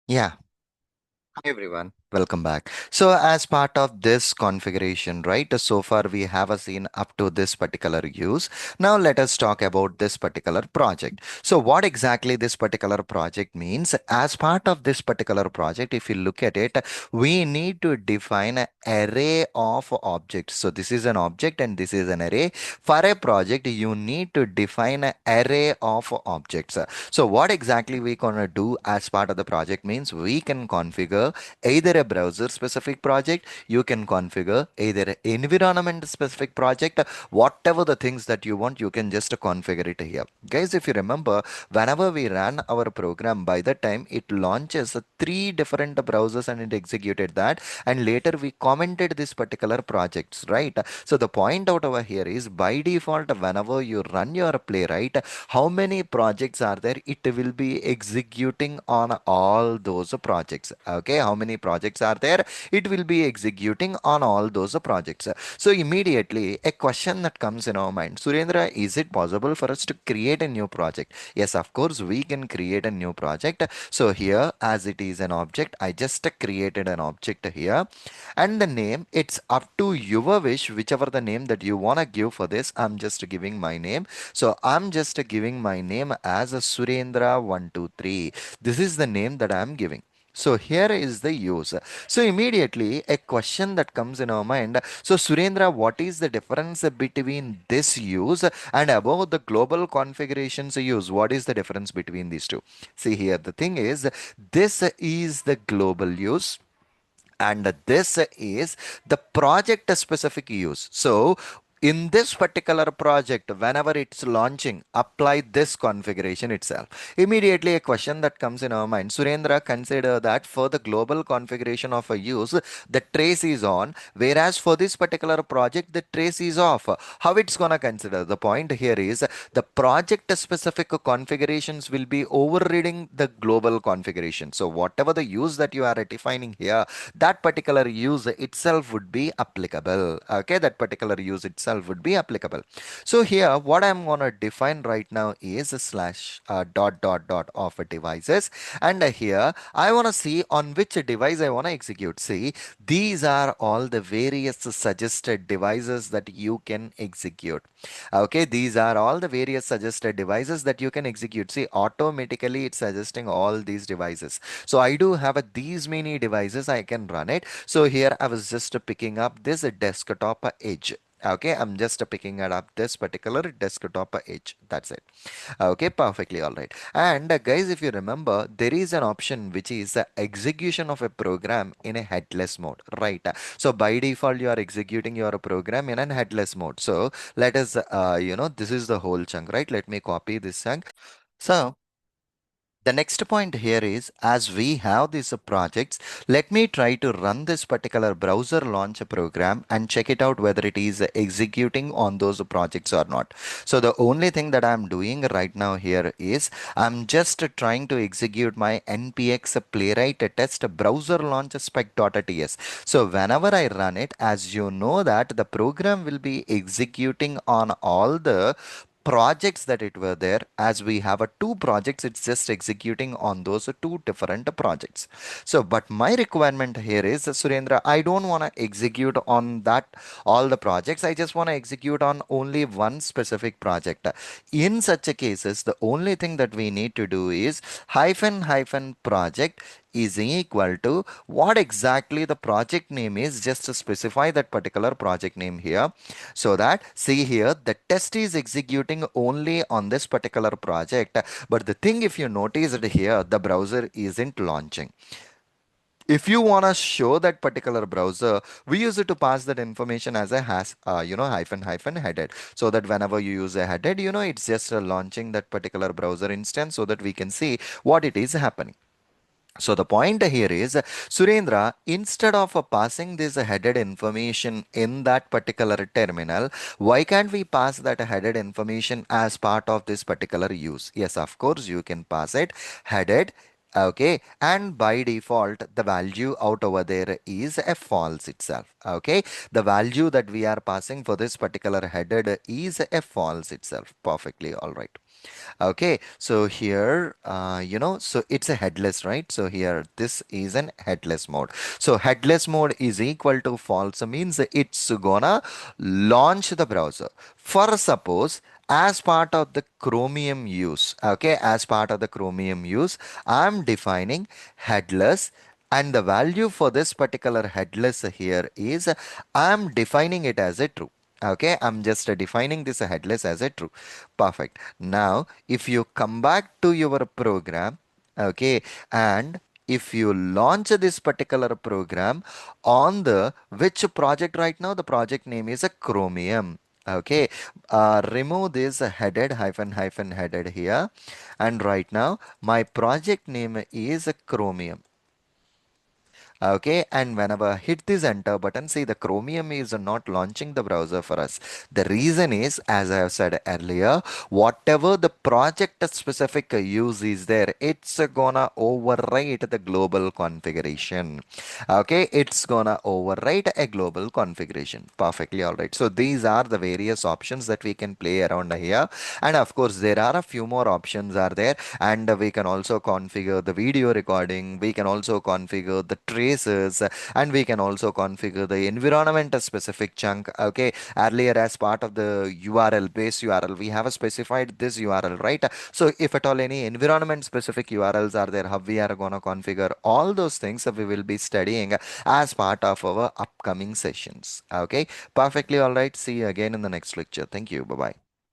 Yeah. Hi everyone, welcome back. So, as part of this configuration, right, so far we have a seen up to this particular use. Now, let us talk about this particular project. So, what exactly this particular project means? As part of this particular project, if you look at it, we need to define an array of objects. So, this is an object and this is an array. For a project, you need to define an array of objects. So, what exactly we gonna do as part of the project means we can configure either a browser specific project, you can configure either an environment specific project, whatever the things that you want, you can just configure it here. Guys, if you remember, whenever we ran our program, by the time it launches three different browsers and it executed that, and later we commented this particular projects, right? So the point out over here is by default, whenever you run your playwright, how many projects are there, it will be executing on all those projects. Okay, how many projects are there, it will be executing on all those projects. So immediately a question that comes in our mind, Surendra, is it possible for us to create a new project? Yes, of course we can create a new project. So here, as it is an object, I just created an object here, and the name, it's up to your wish, whichever the name that you want to give for this. I'm just giving my name. So I'm just giving my name as a Surendra123. This is the name that I'm giving. So here is the use. So immediately a question that comes in our mind. So Surendra, what is the difference between this use and above the global configurations use? What is the difference between these two? See here, the thing is, this is the global use and this is the project specific use. So in this particular project, whenever it's launching, apply this configuration itself. Immediately a question that comes in our mind, Surendra, consider that for the global configuration of a use, the trace is on, whereas for this particular project the trace is off. How it's gonna consider? The point here is the project specific configurations will be overriding the global configuration. So whatever the use that you are defining here, that particular use itself would be applicable. Okay, that particular use itself would be applicable. So here what I'm going to define right now is a slash dot dot dot of devices, and here I want to see on which device I want to execute. See, these are all the various suggested devices that you can execute. Okay, these are all the various suggested devices that you can execute. See, automatically it's suggesting all these devices. So I do have these many devices, I can run it. So here I was just picking up this desktop edge. Okay, I'm just picking it up this particular desktop edge. That's it. Okay, perfectly all right. And guys, if you remember, there is an option which is the execution of a program in a headless mode, right? So by default, you are executing your program in a headless mode. So let us, this is the whole chunk, right? Let me copy this chunk. So the next point here is, as we have these projects, let me try to run this particular browser launch program and check it out whether it is executing on those projects or not. So the only thing that I'm doing right now here is I'm just trying to execute my npx playwright test browser launch spec.ts. So whenever I run it, as you know that the program will be executing on all the projects that it were there. As we have a two projects, it's just executing on those two different projects. So but my requirement here is, Surendra, I don't want to execute on that all the projects, I just want to execute on only one specific project. In such a cases, the only thing that we need to do is hyphen hyphen project is equal to what exactly the project name is, just to specify that particular project name here. So that, see here, the test is executing only on this particular project. But the thing, if you notice it here, the browser isn't launching. If you want to show that particular browser, we use it to pass that information as a hyphen hyphen headed, so that whenever you use a headed, it's just launching that particular browser instance so that we can see what it is happening. So the point here is, Surendra, instead of passing this headed information in that particular terminal, why can't we pass that headed information as part of this particular use? Yes, of course, you can pass it headed. Okay, and by default, the value out over there is a false itself. Okay, the value that we are passing for this particular headed is a false itself. Perfectly all right. Okay, so here, so it's a headless, right? So here, this is an headless mode. So headless mode is equal to false, means it's gonna launch the browser. For suppose, as part of the Chromium use, okay, as part of the Chromium use, I'm defining headless. And the value for this particular headless here is I'm defining it as a true. Okay, I'm just defining this headless as a true. Perfect. Now, if you come back to your program, okay, and if you launch this particular program on the which project right now, the project name is a Chromium. Okay, remove this headed hyphen headed here, and right now my project name is a Chromium. Okay, and whenever I hit this enter button, see the Chromium is not launching the browser for us. The reason is, as I have said earlier, whatever the project specific use is there, it's gonna overwrite the global configuration. Okay, it's gonna overwrite a global configuration. Perfectly all right. So these are the various options that we can play around here. And of course, there are a few more options are there, and we can also configure the video recording. We can also configure the traces, and we can also configure the environment specific chunk. Okay, earlier as part of the URL base URL, we have specified this URL, right? So if at all any environment specific URLs are there, how we are going to configure all those things, we will be studying as part of our upcoming sessions. Okay, perfectly all right. See you again in the next lecture. Thank you. Bye bye.